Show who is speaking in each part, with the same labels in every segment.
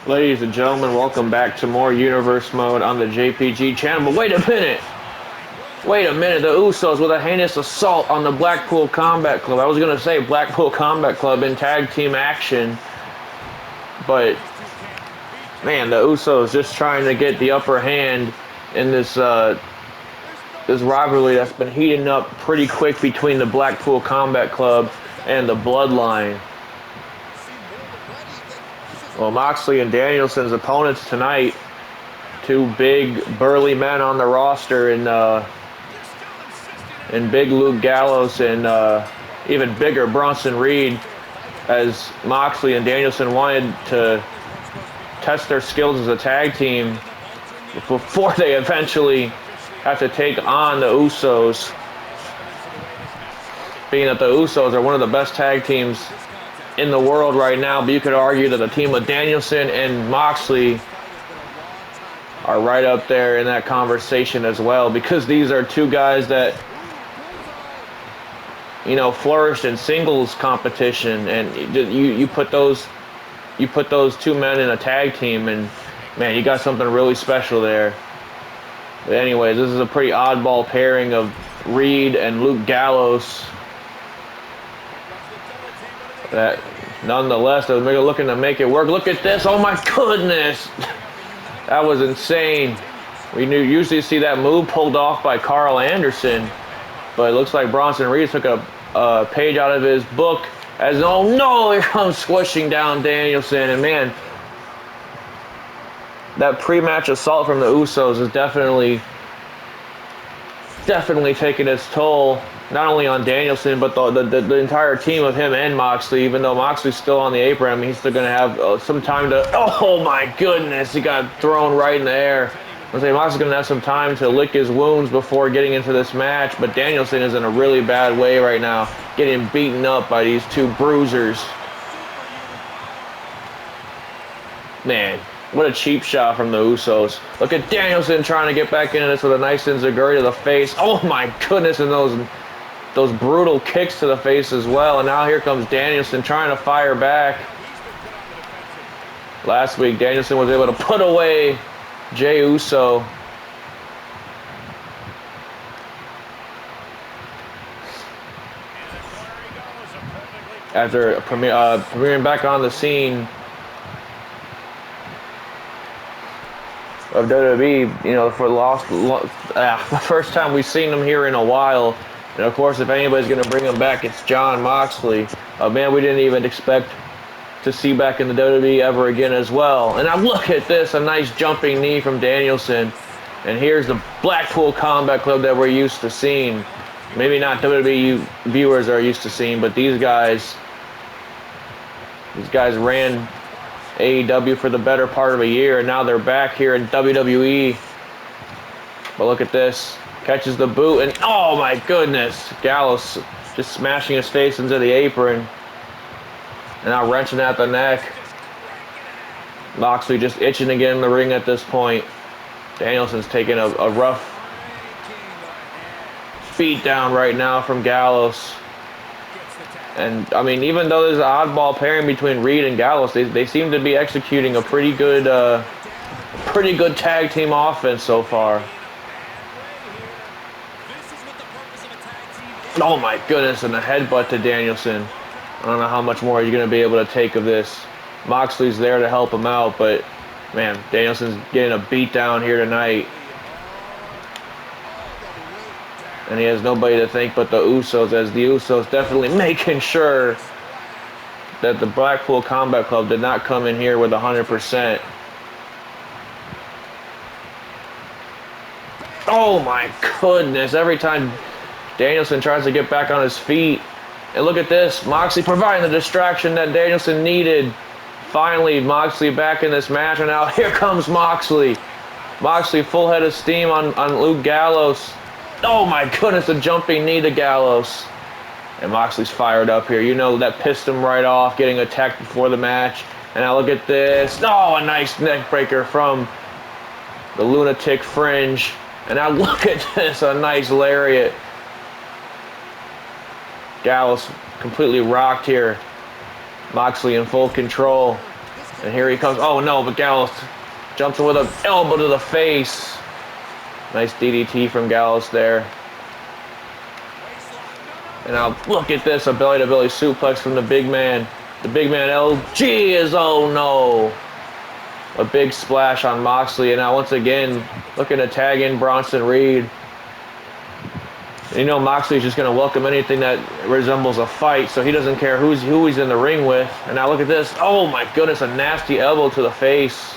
Speaker 1: Ladies and gentlemen, welcome back to more Universe Mode on the JPG channel. But wait a minute! Wait a minute, the Usos with a heinous assault on the Blackpool Combat Club. I was going to say Blackpool Combat Club in tag team action. But, man, the Usos just trying to get the upper hand in this rivalry that's been heating up pretty quick between the Blackpool Combat Club and the Bloodline. Well, Moxley and Danielson's opponents tonight, two big, burly men on the roster, and big Luke Gallows and even bigger Bronson Reed, as Moxley and Danielson wanted to test their skills as a tag team before they eventually have to take on the Usos. Being that the Usos are one of the best tag teams in the world right now, but you could argue that the team of Danielson and Moxley are right up there in that conversation as well, because these are two guys that, you know, flourished in singles competition, and you put those two men in a tag team, and man, you got something really special there. But anyways, this is a pretty oddball pairing of Reed and Luke Gallows that nonetheless they're looking to make it work. Look at this. Oh my goodness, that was insane. We usually see that move pulled off by Carl Anderson, but it looks like Bronson Reed took a page out of his book, as oh no, here comes squishing down Danielson. And man, that pre-match assault from the Usos is definitely taking its toll, not only on Danielson, but the entire team of him and Moxley. Even though Moxley's still on the apron, I mean, he's still going to have some time to... Oh, my goodness. He got thrown right in the air. I was saying Moxley's going to have some time to lick his wounds before getting into this match, but Danielson is in a really bad way right now, getting beaten up by these two bruisers. Man, what a cheap shot from the Usos. Look at Danielson trying to get back into this with a nice enziguri to the face. Oh, my goodness, and those brutal kicks to the face as well. And now here comes Danielson trying to fire back. Last week, Danielson was able to put away Jey Uso. After premiering back on the scene of WWE, you know, for the first time we've seen him here in a while. And of course, if anybody's going to bring him back, it's Jon Moxley. A man we didn't even expect to see back in the WWE ever again as well. And now look at this, a nice jumping knee from Danielson. And here's the Blackpool Combat Club that we're used to seeing. Maybe not WWE viewers are used to seeing, but these guys ran AEW for the better part of a year, and now they're back here in WWE. But look at this. Catches the boot, and oh my goodness, Gallows just smashing his face into the apron. And now wrenching at the neck. Moxley just itching to get in the ring at this point. Danielson's taking a rough beat down right now from Gallows. And I mean, even though there's an oddball pairing between Reed and Gallows, they seem to be executing a pretty good tag team offense so far. Oh my goodness, and a headbutt to Danielson. I don't know how much more he's going to be able to take of this. Moxley's there to help him out, but man, Danielson's getting a beat down here tonight. And he has nobody to thank but the Usos, as the Usos definitely making sure that the Blackpool Combat Club did not come in here with 100%. Oh my goodness, every time Danielson tries to get back on his feet. And look at this, Moxley providing the distraction that Danielson needed. Finally, Moxley back in this match, and now here comes Moxley. Moxley full head of steam on Luke Gallows. Oh my goodness, a jumping knee to Gallows. And Moxley's fired up here. You know, that pissed him right off, getting attacked before the match. And now look at this. Oh, a nice neck breaker from the Lunatic Fringe. And now look at this, a nice lariat. Gallows completely rocked here. Moxley in full control. And here he comes. Oh no, but Gallows jumps with an elbow to the face. Nice DDT from Gallows there. And now look at this, a belly-to-belly suplex from the big man. The big man LG is, oh no. A big splash on Moxley. And now once again, looking to tag in Bronson Reed. You know Moxley's just going to welcome anything that resembles a fight, so he doesn't care who he's in the ring with. And now look at this. Oh my goodness, a nasty elbow to the face.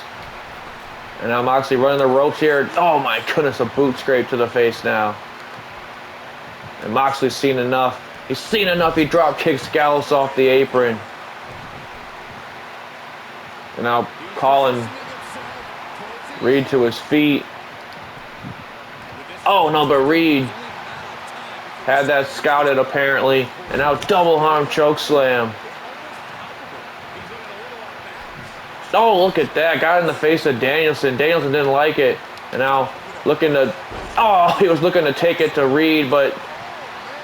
Speaker 1: And now Moxley running the ropes here. Oh my goodness, a boot scrape to the face now. And Moxley's seen enough. He's seen enough. He drop kicks Gallows off the apron. And now calling Reed to his feet. Oh no, but Reed had that scouted apparently. And now double arm choke slam. Oh, look at that. Got in the face of Danielson. Danielson didn't like it. And now looking to... Oh, he was looking to take it to Reed, but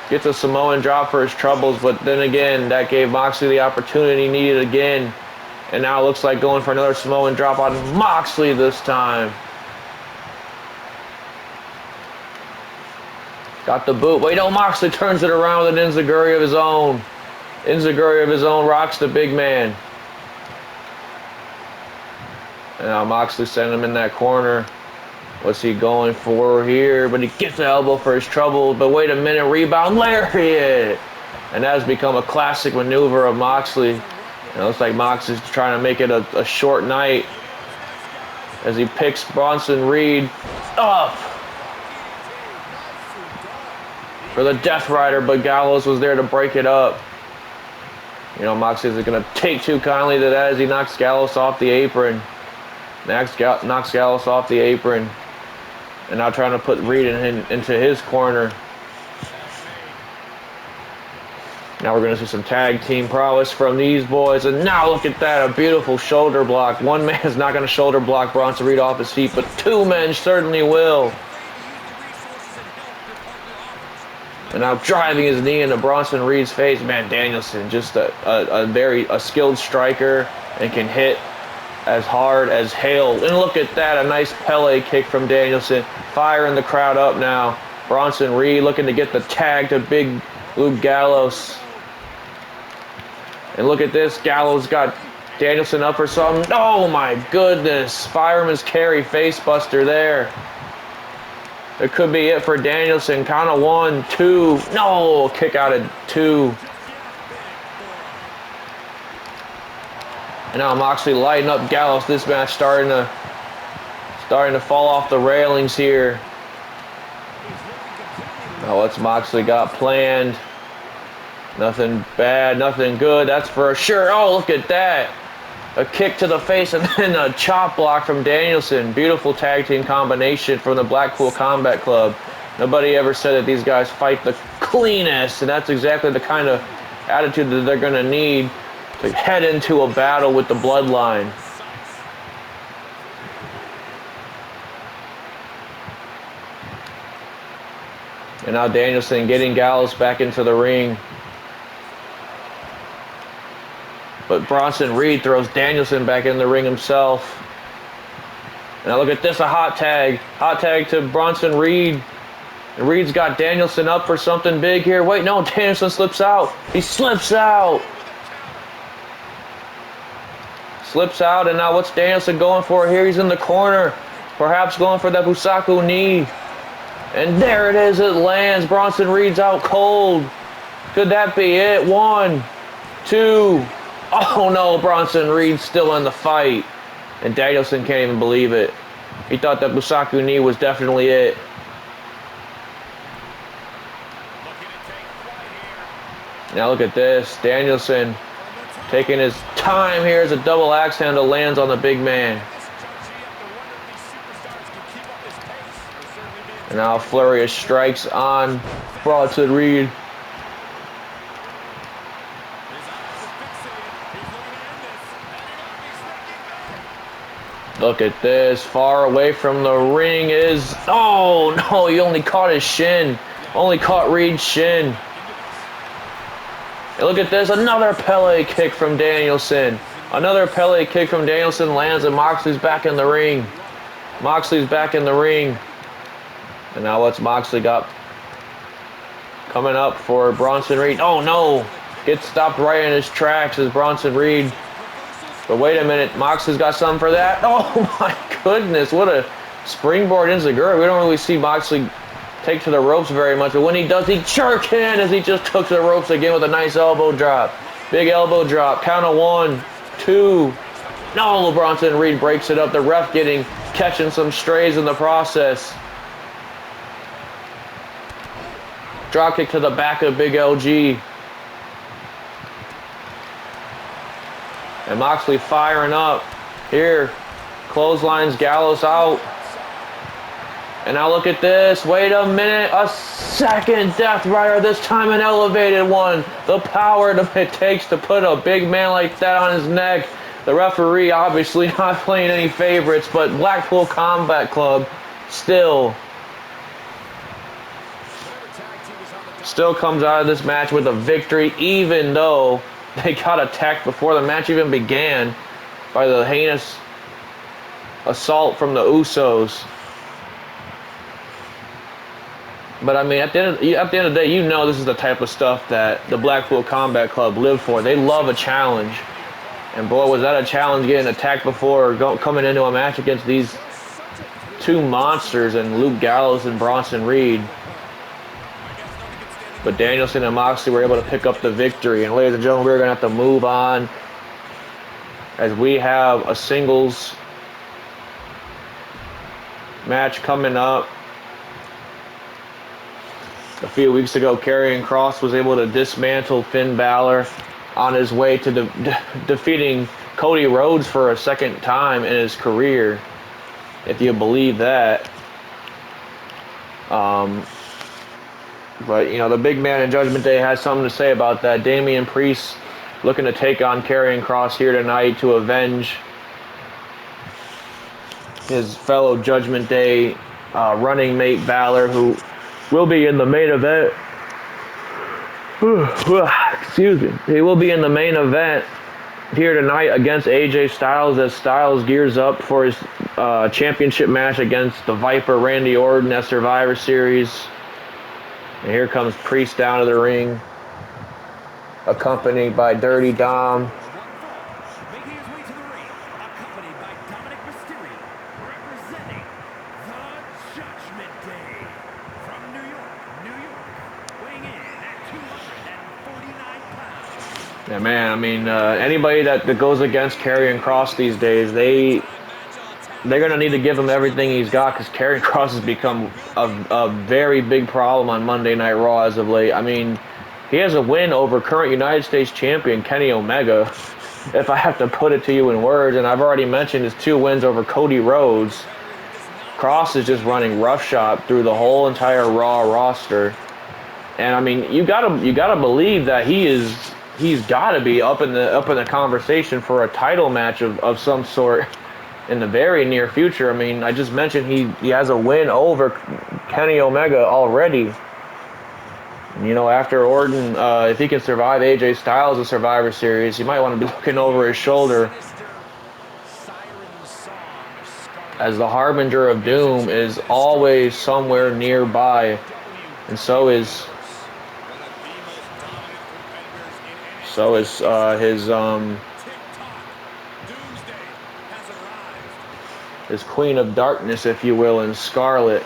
Speaker 1: gets a Samoan drop for his troubles. But then again, that gave Moxley the opportunity he needed again. And now it looks like going for another Samoan drop on Moxley this time. Got the boot. Wait, no, Moxley turns it around with an enziguri of his own. Enziguri of his own rocks the big man. And now Moxley sent him in that corner. What's he going for here? But he gets the elbow for his trouble. But wait a minute, rebound, lariat! And that has become a classic maneuver of Moxley. And it looks like Moxley's trying to make it a short night as he picks Bronson Reed up for the Death Rider, but Gallows was there to break it up. You know, Moxley isn't going to take too kindly to that as he knocks Gallows off the apron. Knocks Gallows off the apron. And now trying to put Reed into his corner. Now we're going to see some tag team prowess from these boys. And now look at that, a beautiful shoulder block. One man's not going to shoulder block Bronson Reed off his feet, but two men certainly will. And now driving his knee into Bronson Reed's face. Man, Danielson, just a very skilled striker and can hit as hard as hail. And look at that, a nice Pele kick from Danielson. Firing the crowd up now. Bronson Reed looking to get the tag to Big Luke Gallows. And look at this, Gallows got Danielson up or something. Oh my goodness, fireman's carry face buster there. It could be it for Danielson. Count of 1, 2. No, kick out at 2. And now Moxley lighting up Gallows. This match starting to fall off the railings here. Now what's Moxley got planned? Nothing bad, nothing good. That's for sure. Oh, look at that. A kick to the face and then a chop block from Danielson. Beautiful tag team combination from the Blackpool Combat Club. Nobody ever said that these guys fight the cleanest, and that's exactly the kind of attitude that they're going to need to head into a battle with the Bloodline. And now Danielson getting Gallows back into the ring. But Bronson Reed throws Danielson back in the ring himself. And now look at this, a hot tag. Hot tag to Bronson Reed. And Reed's got Danielson up for something big here. Wait, no, Danielson slips out. He slips out. Slips out, and now what's Danielson going for here? He's in the corner. Perhaps going for that Busaku knee. And there it is, it lands. Bronson Reed's out cold. Could that be it? 1, 2. Oh no, Bronson Reed's still in the fight. And Danielson can't even believe it. He thought that Busaku knee was definitely it. Now look at this. Danielson taking his time here as a double axe handle lands on the big man. And now a flurry of strikes on Bronson Reed. Look at this. Far away from the ring is... Oh, no. He only caught his shin. Only caught Reed's shin. And look at this. Another Pele kick from Danielson. Another Pele kick from Danielson lands, and Moxley's back in the ring. Moxley's back in the ring. And now what's Moxley got coming up for Bronson Reed? Oh no! Gets stopped right in his tracks as Bronson Reed. But wait a minute, Moxley's got something for that? Oh my goodness, what a springboard enziguri. We don't really see Moxley take to the ropes very much, but when he does, he jerk in as he just took to the ropes again with a nice elbow drop. Big elbow drop, count of 1, 2. No, Bronson Reed breaks it up. The ref catching some strays in the process. Drop kick to the back of Big LG. And Moxley firing up. Here, clotheslines Gallows out. And now look at this. Wait a minute. A second Death Rider, this time an elevated one. The power it takes to put a big man like that on his neck. The referee obviously not playing any favorites, but Blackpool Combat Club still comes out of this match with a victory, even though they got attacked before the match even began by the heinous assault from the Usos. But I mean, at the end of the day, you know this is the type of stuff that the Blackpool Combat Club live for. They love a challenge. And boy, was that a challenge getting attacked before coming into a match against these two monsters and Luke Gallows and Bronson Reed. But Danielson and Moxley were able to pick up the victory. And ladies and gentlemen, we're going to have to move on as we have a singles match coming up. A few weeks ago, Karrion Kross was able to dismantle Finn Balor on his way to defeating Cody Rhodes for a second time in his career, if you believe that. But, you know, the big man in Judgment Day has something to say about that. Damian Priest looking to take on Karrion Kross here tonight to avenge his fellow Judgment Day running mate Balor, who will be in the main event. Excuse me. He will be in the main event here tonight against AJ Styles as Styles gears up for his championship match against the Viper Randy Orton at Survivor Series. And here comes Priest down to the ring, accompanied by Dirty Dom.
Speaker 2: Making his way to the ring, accompanied by Dominic Mysterio, representing the Judgment Day from New York, weighing in at 249 pounds.
Speaker 1: Yeah, man, I mean, anybody that goes against Karrion Kross these days, they're going to need to give him everything he's got, because Karrion Kross has become a very big problem on Monday Night Raw as of late. I mean, he has a win over current United States champion Kenny Omega, if I have to put it to you in words, and I've already mentioned his 2 wins over Cody Rhodes. Kross is just running roughshod through the whole entire Raw roster. And I mean, you gotta believe that he's got to be up in the conversation for a title match of some sort in the very near future. I mean, I just mentioned he has a win over Kenny Omega already. You know, after Orton, if he can survive AJ Styles' in Survivor Series, he might want to be looking over his shoulder, as the Harbinger of Doom is always somewhere nearby, and so is his Queen of Darkness, if you will, in Scarlet.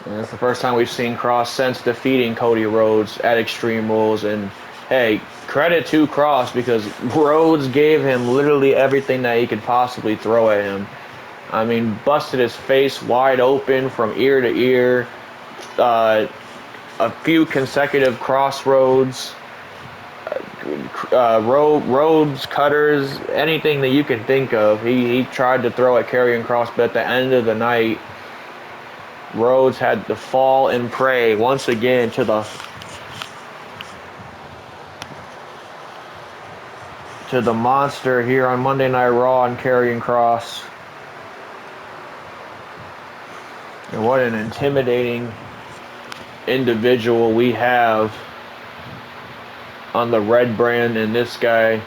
Speaker 1: And it's the first time we've seen Kross since defeating Cody Rhodes at Extreme Rules. And hey, credit to Kross, because Rhodes gave him literally everything that he could possibly throw at him. I mean, busted his face wide open from ear to ear. A few consecutive crossroads, Rhodes cutters, anything that you can think of. He tried to throw at Karrion Kross, but at the end of the night, Rhodes had to fall and pray once again to the monster here on Monday Night Raw and Karrion Kross. And what an intimidating individual we have on the red brand in this guy,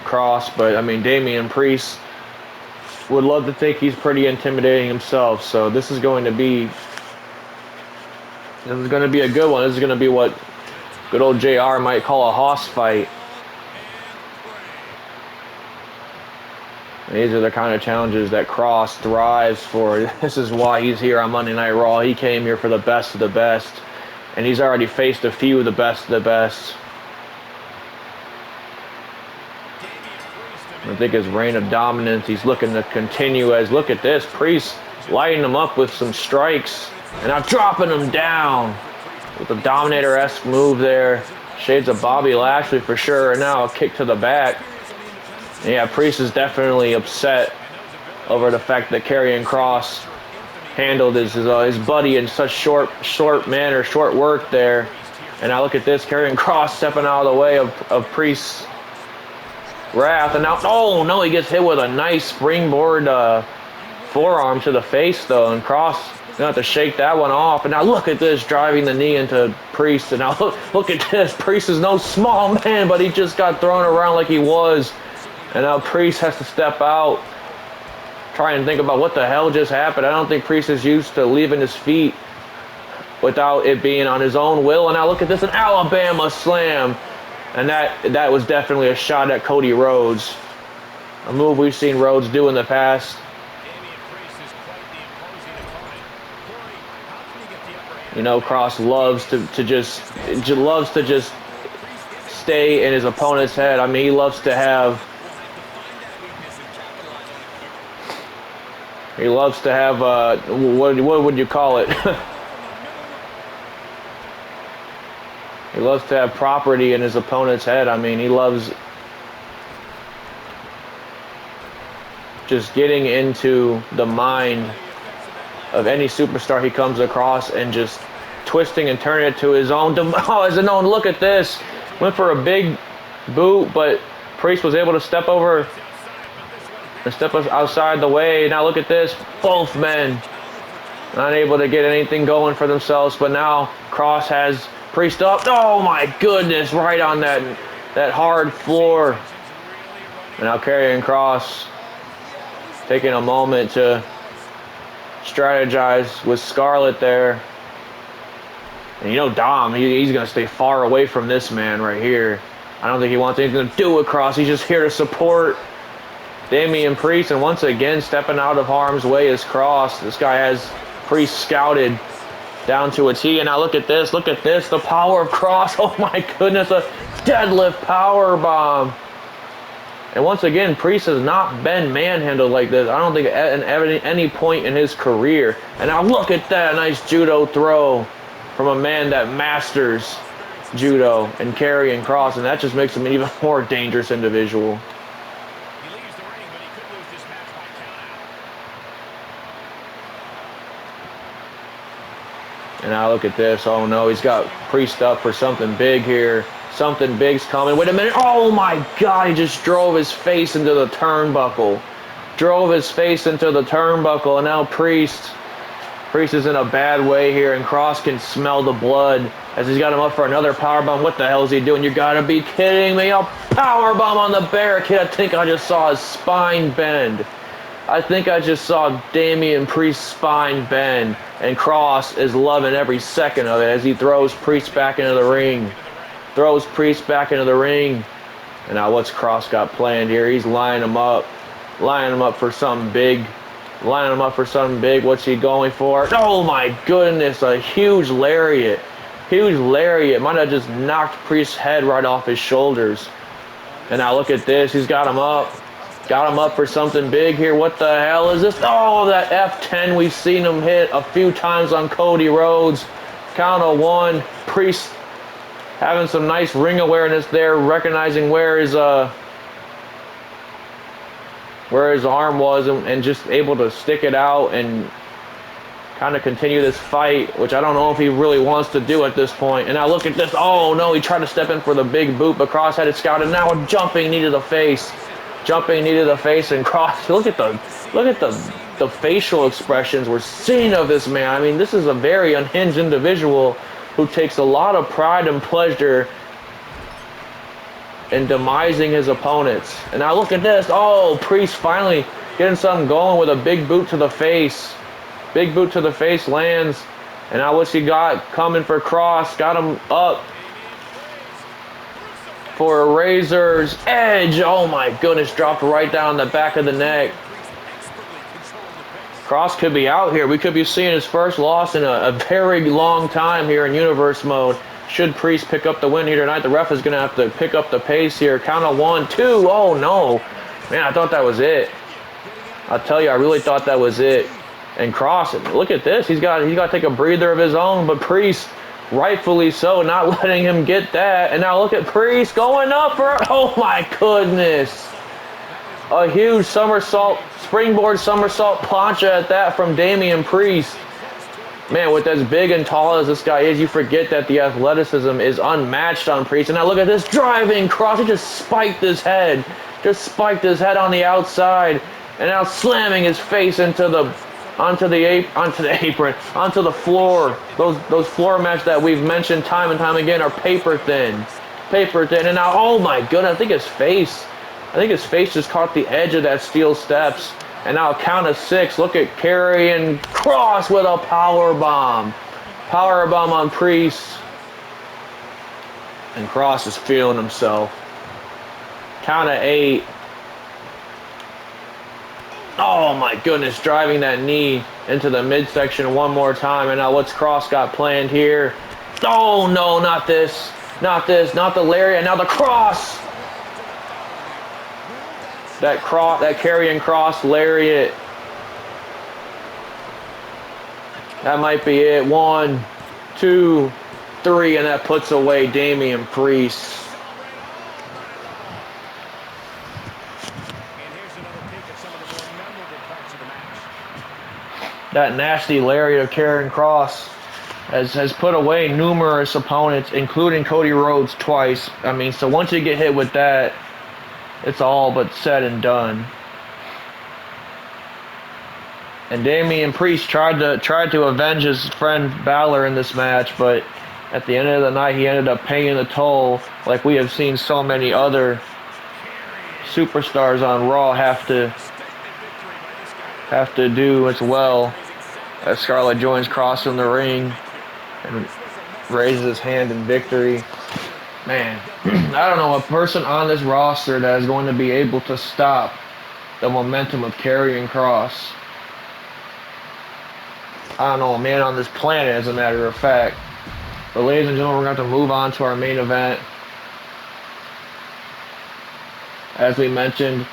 Speaker 1: Kross. But I mean, Damian Priest would love to think he's pretty intimidating himself. So this is going to be a good one. This is going to be what good old JR might call a hoss fight. And these are the kind of challenges that Kross thrives for. This is why he's here on Monday Night Raw. He came here for the best of the best. And he's already faced a few of the best of the best. I think his reign of dominance, he's looking to continue as, look at this, Priest lighting him up with some strikes. And now dropping him down with a Dominator-esque move there. Shades of Bobby Lashley for sure. And now a kick to the back. And yeah, Priest is definitely upset over the fact that Karrion Kross handled his buddy in such short work there. And now look at this, Karrion Kross stepping out of the way of Priest's wrath. And now, oh no, he gets hit with a nice springboard forearm to the face though, and Kross gonna have to shake that one off. And now look at this, driving the knee into Priest. And now look at this, Priest is no small man, but he just got thrown around like he was. And now Priest has to step out, try and think about what the hell just happened. I don't think Priest is used to leaving his feet without it being on his own will. And now look at this, an Alabama slam. And that was definitely a shot at Cody Rhodes. A move we've seen Rhodes do in the past. You know, Kross loves to just stay in his opponent's head. I mean, he loves to have what would you call it? He loves to have property in his opponent's head. I mean, he loves just getting into the mind of any superstar he comes across and just twisting and turning it to his own. As an own, look at this. Went for a big boot, but Priest was able to step over and step outside the way. Now look at this. Both men not able to get anything going for themselves, but now Kross has Priest up. Oh my goodness, right on that hard floor. And now Karrion Kross taking a moment to strategize with Scarlett there. And you know Dom, he's going to stay far away from this man right here. I don't think he wants anything to do with Kross. He's just here to support Damian Priest. And once again, stepping out of harm's way is Kross. This guy has Priest scouted down to a T. And now look at this, the power of Kross. Oh my goodness, a deadlift power bomb. And once again, Priest has not been manhandled like this, I don't think, at any point in his career. And now look at that nice judo throw from a man that masters judo and Karrion Kross, and that just makes him an even more dangerous individual. And now look at this. Oh no, he's got Priest up for something big here. Something big's coming. Wait a minute. Oh my God, he just drove his face into the turnbuckle. And now Priest is in a bad way here, and Kross can smell the blood as he's got him up for another powerbomb. What the hell is he doing? You gotta be kidding me. A powerbomb on the barricade. I think I just saw his spine bend. I think I just saw Damian Priest's spine bend, and Kross is loving every second of it as he throws Priest back into the ring. And now what's Kross got planned here? He's lining him up for something big. What's he going for? Oh my goodness, a huge lariat. Might have just knocked Priest's head right off his shoulders. And now look at this, he's got him up for something big here. What the hell is this? Oh, that F10 we've seen him hit a few times on Cody Rhodes. Count of one. Priest having some nice ring awareness there, recognizing where his arm was, and just able to stick it out and kind of continue this fight, which I don't know if he really wants to do at this point. And now look at this. Oh no, he tried to step in for the big boot, but Kross had it scouted. Now a jumping knee to the face. jumping knee to the face, and Kross. Look at the facial expressions we're seeing of this man. I mean, this is a very unhinged individual who takes a lot of pride and pleasure in demising his opponents. And now look at this. Oh, Priest finally getting something going with a big boot to the face. Big boot to the face lands. And now what's he got coming for Kross? Got him up for a Razor's Edge. Oh my goodness, dropped right down the back of the neck. Kross could be out here. We could be seeing his first loss in a very long time here in Universe Mode. Should Priest pick up the win here tonight, the ref is going to have to pick up the pace here. Count of 1, 2. Oh no. Man, I thought that was it. I'll tell you, I really thought that was it. And Kross, look at this. He's got to take a breather of his own, but Priest, rightfully so, not letting him get that. And now look at Priest going up for, oh my goodness. A huge somersault, springboard somersault plancha at that from Damian Priest. Man, with as big and tall as this guy is, you forget that the athleticism is unmatched on Priest. And now look at this driving Kross. He just spiked his head. Just spiked his head on the outside. And now slamming his face onto the floor. Those floor mats that we've mentioned time and time again are paper thin. Paper thin. And now, oh my goodness, I think his face just caught the edge of that steel steps. And now count of 6. Look at Karrion Kross with a power bomb. Power bomb on Priest. And Kross is feeling himself. Count of 8. Oh my goodness, driving that knee into the midsection one more time. And now what's Kross got planned here? Oh no, not this. Not this. Not the lariat. Now the Kross. That Karrion Kross lariat. That might be it. 1, 2, 3, and that puts away Damian Priest. That nasty lariat of Karrion Kross has put away numerous opponents, including Cody Rhodes twice. I mean, so once you get hit with that, it's all but said and done. And Damian Priest tried to avenge his friend Balor in this match, but at the end of the night, he ended up paying the toll, like we have seen so many other superstars on Raw have to do as well. As Scarlett joins Kross in the ring and raises his hand in victory. Man, I don't know a person on this roster that is going to be able to stop the momentum of Karrion Kross. I don't know a man on this planet, as a matter of fact. But ladies and gentlemen, we're going to have to move on to our main event. As we mentioned,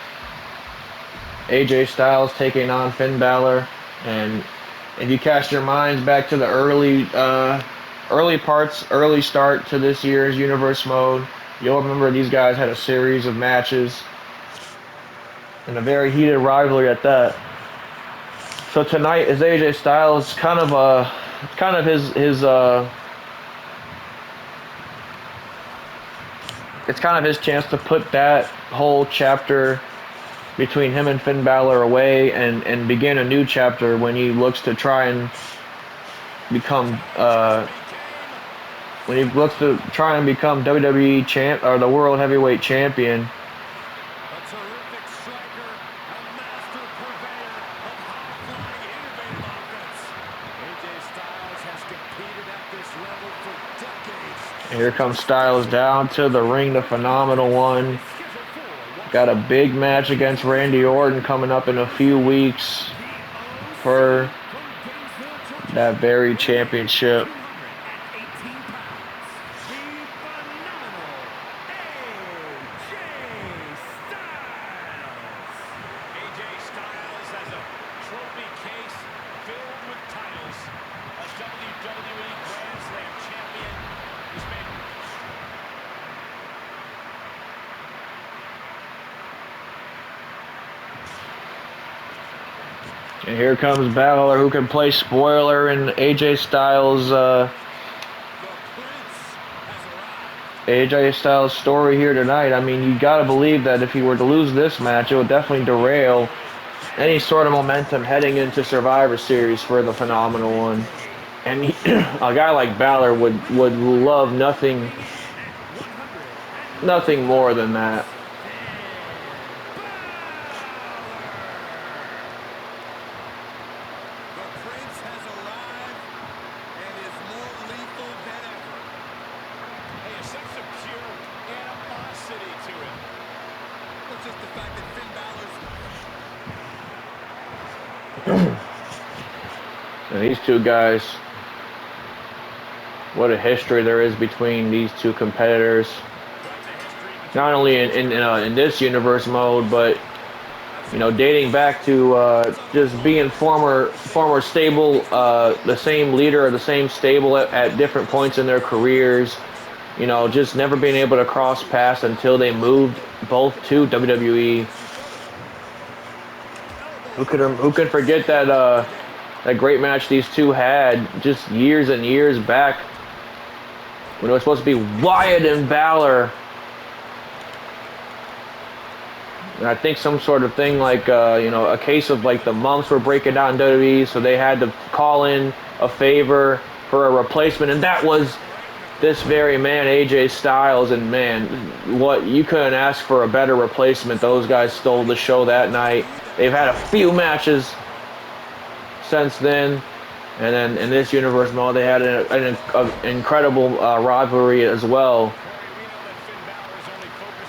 Speaker 1: AJ Styles taking on Finn Balor. And if you cast your minds back to the early start to this year's Universe Mode, you'll remember these guys had a series of matches and a very heated rivalry at that. So tonight is AJ Styles kind of his chance to put that whole chapter between him and Finn Balor away and begin a new chapter when he looks to try and become WWE champ or the World Heavyweight Champion. And here comes Styles down to the ring, the Phenomenal One. Got a big match against Randy Orton coming up in a few weeks for that very championship. And here comes Balor, who can play spoiler in AJ Styles' AJ Styles' story here tonight. I mean, you gotta believe that if he were to lose this match, it would definitely derail any sort of momentum heading into Survivor Series for the Phenomenal One. And a guy like Balor would love nothing more than that.
Speaker 2: The Prince has arrived and is more lethal than ever. Hey, there's such a pure animosity to it. Well, just the fact that Finn Balor's...
Speaker 1: And these two guys, what a history there is between these two competitors. Not only in this universe mode, but dating back to just being former stable, the same leader of the same stable at different points in their careers. Just never being able to cross paths until they moved both to WWE. Who could forget that great match these two had just years and years back when it was supposed to be Wyatt and Balor. And I think some sort of thing like, a case of like the monks were breaking out in WWE, so they had to call in a favor for a replacement, and that was this very man, AJ Styles. And man, what, you couldn't ask for a better replacement. Those guys stole the show that night. They've had a few matches since then, and then in this universe mode, they had an incredible rivalry as well,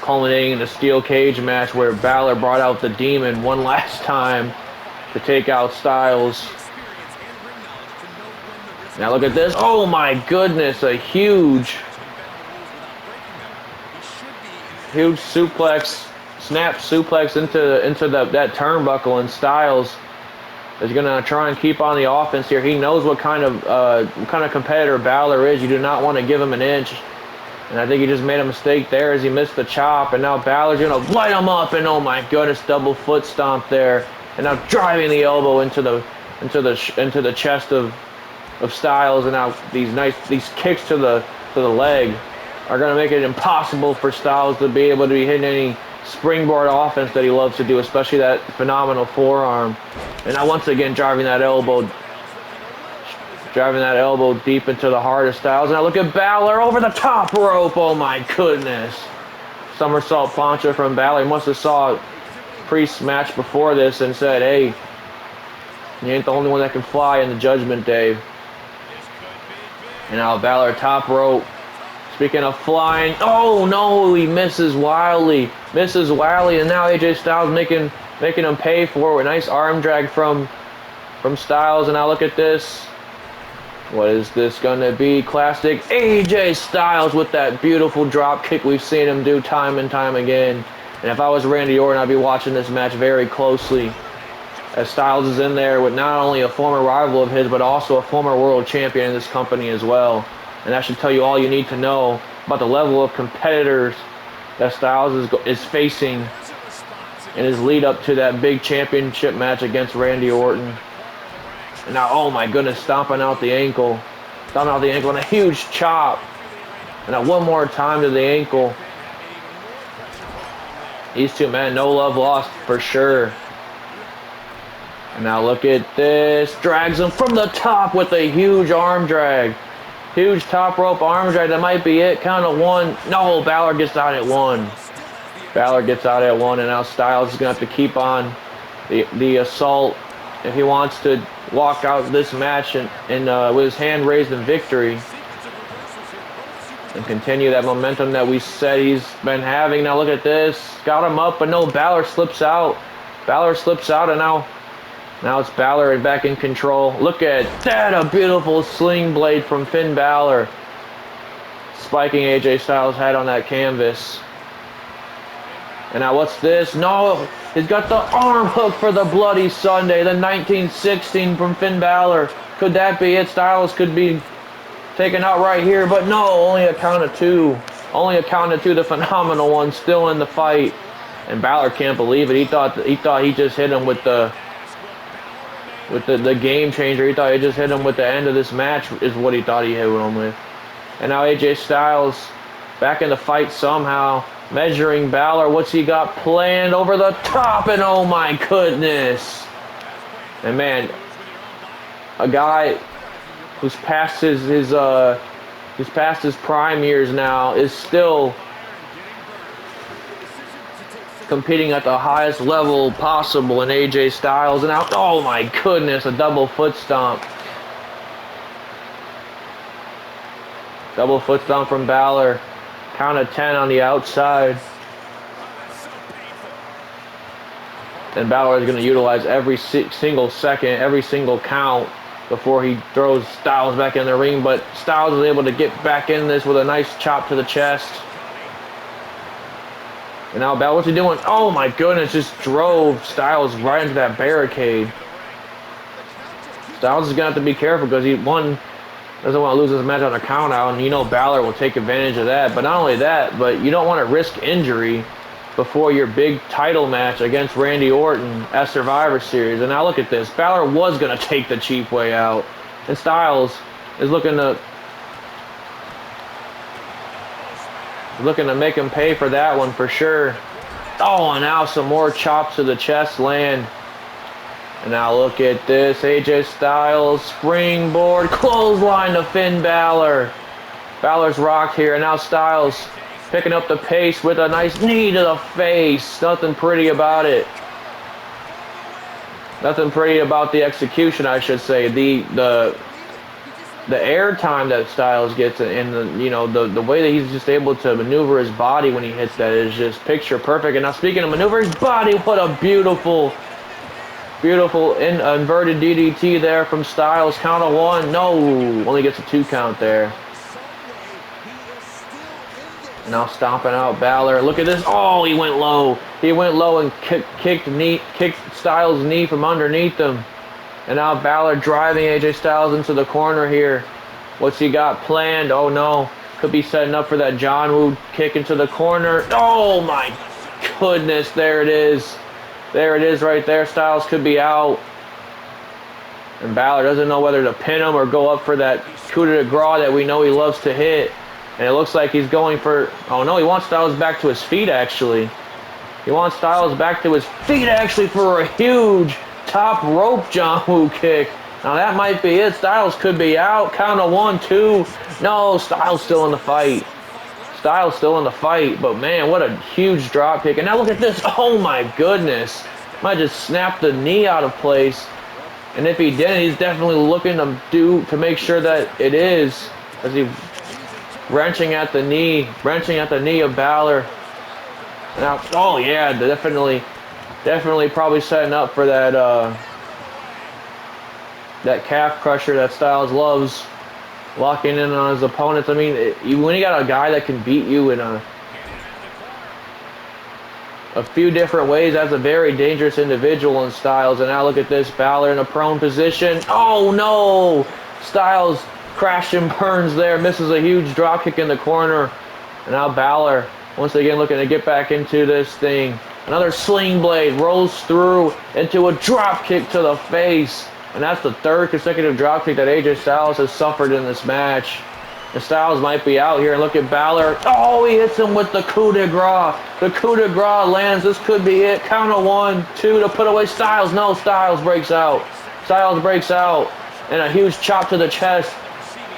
Speaker 1: culminating in a steel cage match where Balor brought out the Demon one last time to take out Styles. Now look at this. Oh my goodness, a huge suplex, snap suplex into that turnbuckle, and Styles is gonna try and keep on the offense here. He knows what kind of competitor Balor is. You do not want to give him an inch. And I think he just made a mistake there as he missed the chop. And now Balor's going to light him up. And oh my goodness, double foot stomp there. And now driving the elbow into the chest of Styles. And now these kicks to the leg are going to make it impossible for Styles to be able to be hitting any springboard offense that he loves to do, especially that phenomenal forearm. And now once again driving that elbow deep into the heart of Styles. And now look at Balor over the top rope. Oh my goodness. Somersault plancha from Balor. He must have saw Priest's match before this and said, hey, you ain't the only one that can fly in the Judgment Day. And now Balor top rope. Speaking of flying, oh no, he misses wildly. And now AJ Styles making him pay for it. A nice arm drag from Styles. And now look at this. What is this gonna be? Classic AJ Styles with that beautiful drop kick we've seen him do time and time again. And if I was Randy Orton, I'd be watching this match very closely, as Styles is in there with not only a former rival of his, but also a former world champion in this company as well. And that should tell you all you need to know about the level of competitors that Styles is facing in his lead up to that big championship match against Randy Orton. And now, oh my goodness, stomping out the ankle, and a huge chop. And now one more time to the ankle. These two men, no love lost for sure. And now look at this, drags him from the top with a huge arm drag. Huge top rope arm drag, that might be it, count of one. No, Balor gets out at one. And now Styles is going to have to keep on the assault if he wants to walk out this match and with his hand raised in victory and continue that momentum that we said he's been having. Now look at this, got him up, but no, Balor slips out, and now it's Balor back in control. Look at that, a beautiful sling blade from Finn Balor, spiking AJ Styles' head on that canvas. And now what's this? No, he's got the arm hook for the Bloody Sunday, the 1916 from Finn Balor. Could that be it? Styles could be taken out right here, but no, only a count of two. The Phenomenal One still in the fight. And Balor can't believe it. He thought he just hit him with the game changer. He thought he just hit him with the end of this match is what he thought he hit him with. And now AJ Styles back in the fight somehow. Measuring Balor. What's he got planned? Over the top, and oh my goodness. And man, a guy who's past his prime years now is still competing at the highest level possible in AJ Styles. And now, oh my goodness, a double foot stomp. Double foot stomp from Balor. Count of 10 on the outside. And Balor is going to utilize every single second, every single count before he throws Styles back in the ring. But Styles is able to get back in this with a nice chop to the chest. And now Balor, what's he doing? Oh my goodness, just drove Styles right into that barricade. Styles is going to have to be careful because he, one, doesn't want to lose this match on a count out, and you know Balor will take advantage of that. But not only that, but you don't want to risk injury before your big title match against Randy Orton at Survivor Series. And now look at this. Balor was going to take the cheap way out, and Styles is looking to make him pay for that one for sure. Oh, and now some more chops to the chest land. And now look at this. AJ Styles, springboard, clothesline to Finn Balor. Balor's rocked here, and now Styles picking up the pace with a nice knee to the face. Nothing pretty about it. Nothing pretty about the execution, I should say. The air time that Styles gets, and the way that he's just able to maneuver his body when he hits that is just picture perfect. And now speaking of maneuver his body, what a beautiful inverted DDT there from Styles. Count of 1. No, only gets a 2 count there. And now stomping out Balor. Look at this. Oh, he went low. He went low and kicked Styles' knee from underneath him. And now Balor driving AJ Styles into the corner here. What's he got planned? Oh no. Could be setting up for that John Woo kick into the corner. Oh my goodness. There it is. There it is right there. Styles could be out. And Balor doesn't know whether to pin him or go up for that coup de grace that we know he loves to hit. And it looks like he's going for... Oh no, he wants Styles back to his feet actually. He wants Styles back to his feet actually for a huge top rope John Woo kick. Now that might be it. Styles could be out. Count of 1, 2. No, Styles still in the fight. Styles still in the fight, but man, what a huge drop kick. And now look at this. Oh my goodness. Might just snap the knee out of place. And if he didn't, he's definitely looking to make sure that it is, as he wrenching at the knee of Balor. Now, oh yeah, definitely probably setting up for that that calf crusher that Styles loves. Locking in on his opponents. I mean, when you got a guy that can beat you in a few different ways, that's a very dangerous individual in Styles. And now look at this. Balor in a prone position. Oh no! Styles crash and burns there. Misses a huge drop kick in the corner. And now Balor, once again, looking to get back into this thing. Another sling blade rolls through into a drop kick to the face. And that's the third consecutive dropkick that AJ Styles has suffered in this match. And Styles might be out here. And look at Balor. Oh, he hits him with the coup de grace. The coup de grace lands. This could be it. Count of 1, 2 to put away Styles. No, Styles breaks out. Styles breaks out. And a huge chop to the chest.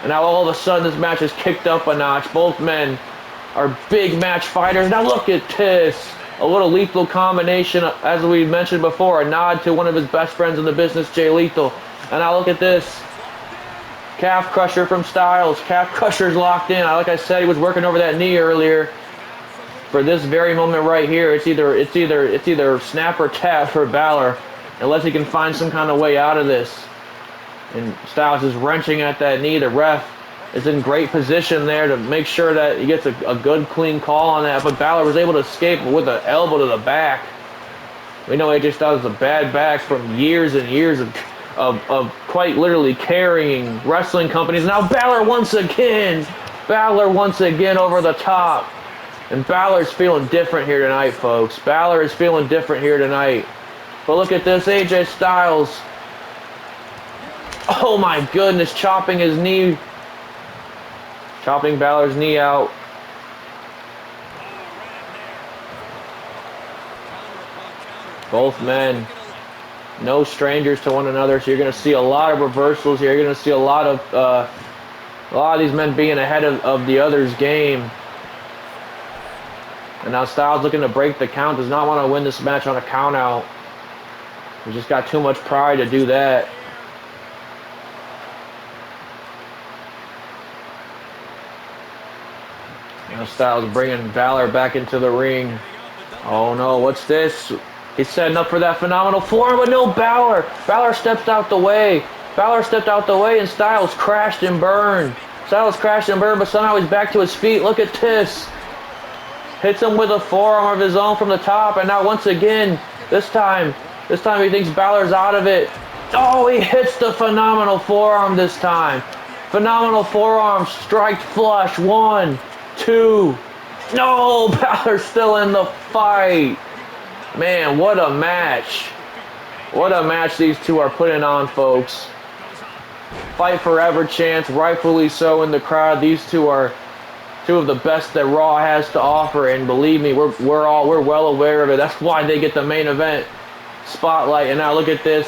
Speaker 1: And now all of a sudden this match is kicked up a notch. Both men are big match fighters. Now look at this. A little lethal combination, as we mentioned before, a nod to one of his best friends in the business, Jay Lethal. And now look at this. Calf crusher from Styles. Calf crusher's locked in. Like I said, he was working over that knee earlier. For this very moment right here, it's either snap or tap for Balor, unless he can find some kind of way out of this. And Styles is wrenching at that knee. The ref is in great position there to make sure that he gets a good, clean call on that. But Balor was able to escape with an elbow to the back. We know AJ Styles has a bad back from years and years of quite literally carrying wrestling companies. Now Balor once again over the top. And Balor's feeling different here tonight, folks. Balor is feeling different here tonight. But look at this, AJ Styles. Oh my goodness, chopping his knee. Chopping Balor's knee out. Both men, no strangers to one another, so you're going to see a lot of reversals here. You're going to see a lot of these men being ahead of the other's game. And now Styles looking to break the count, does not want to win this match on a count out. He just got too much pride to do that. Now Styles bringing Balor back into the ring. Oh no, what's this? He's setting up for that phenomenal forearm, but no Balor. Balor stepped out the way. Balor stepped out the way and Styles crashed and burned. Styles crashed and burned, but somehow he's back to his feet. Look at this. Hits him with a forearm of his own from the top, and now once again, this time he thinks Balor's out of it. Oh, he hits the phenomenal forearm this time. Phenomenal forearm, strike flush. 1, 2. No, Balor's still in the fight. Man, what a match. What a match these two are putting on, folks. Fight forever chants, rightfully so in the crowd. These two are two of the best that Raw has to offer, and believe me, we're well aware of it. That's why they get the main event spotlight. And now look at this.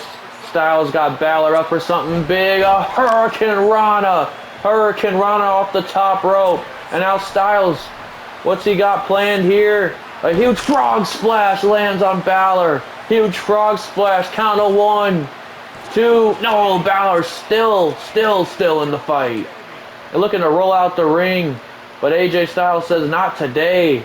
Speaker 1: Styles got Balor up for something big. A Hurricane Rana. Hurricane Rana off the top rope. And now Styles, what's he got planned here? A huge frog splash lands on Balor. Huge frog splash. Count of 1, 2. No, Balor's still in the fight. They're looking to roll out the ring, but AJ Styles says not today.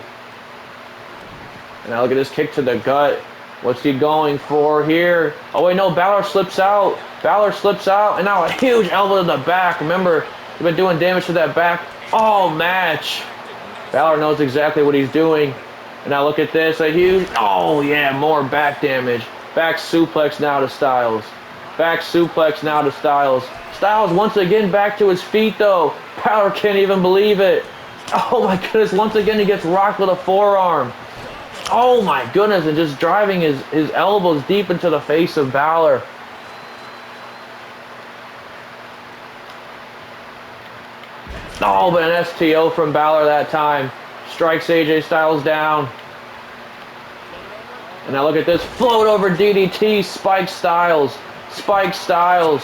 Speaker 1: And now look at this kick to the gut. What's he going for here? Oh wait, no, Balor slips out. Balor slips out, and now a huge elbow to the back. Remember, he's been doing damage to that back all match. Balor knows exactly what he's doing. And now look at this, a huge, oh yeah, more back damage. Back suplex now to Styles. Back suplex now to Styles. Styles once again back to his feet though. Balor can't even believe it. Oh my goodness, once again he gets rocked with a forearm. Oh my goodness, and just driving his elbows deep into the face of Balor. Oh, but an STO from Balor that time. Strikes AJ Styles down. And now look at this. Float over DDT. Spike Styles. Spike Styles.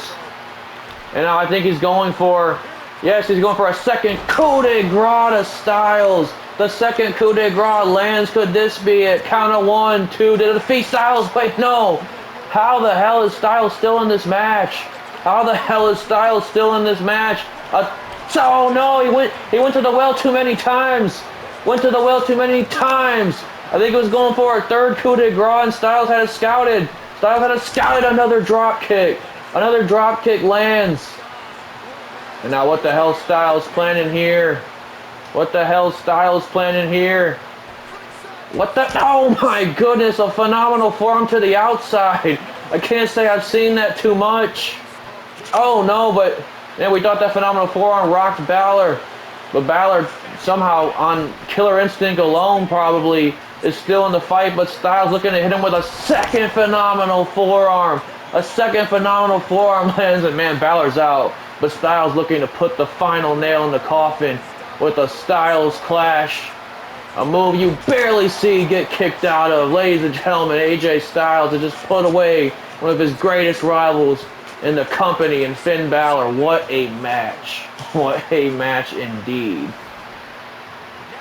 Speaker 1: And now I think he's going for... Yes, he's going for a second coup de grace to Styles. The second coup de grace lands. Could this be it? Count of 1, 2. Did it defeat Styles? Wait, no. How the hell is Styles still in this match? How the hell is Styles still in this match? Oh no, he went to the well too many times. Went to the well too many times. I think he was going for a third coup de grace, and Styles had it scouted. Styles had it scouted. Another drop kick. Another drop kick lands. And now what the hell Styles planning here? What the hell Styles planning here? What the? Oh my goodness, a phenomenal forearm to the outside. I can't say I've seen that too much. Oh no, but man, we thought that phenomenal forearm rocked Balor. But Balor somehow on Killer Instinct alone probably is still in the fight, but Styles looking to hit him with a second phenomenal forearm. A second phenomenal forearm lands, and man, Balor's out. But Styles looking to put the final nail in the coffin with a Styles Clash. A move you barely see get kicked out of. Ladies and gentlemen, AJ Styles has just put away one of his greatest rivals in the company, and Finn Balor. What a match. What a match indeed.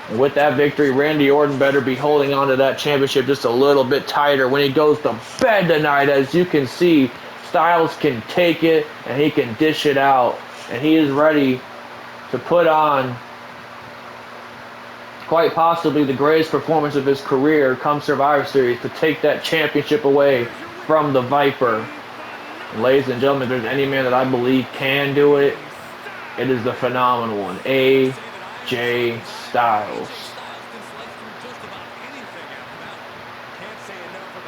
Speaker 1: And with that victory, Randy Orton better be holding on to that championship just a little bit tighter when he goes to bed tonight. As you can see, Styles can take it and he can dish it out. And he is ready to put on quite possibly the greatest performance of his career come Survivor Series to take that championship away from the Viper. And ladies and gentlemen, if there's any man that I believe can do it, it is the phenomenal one, AJ Styles.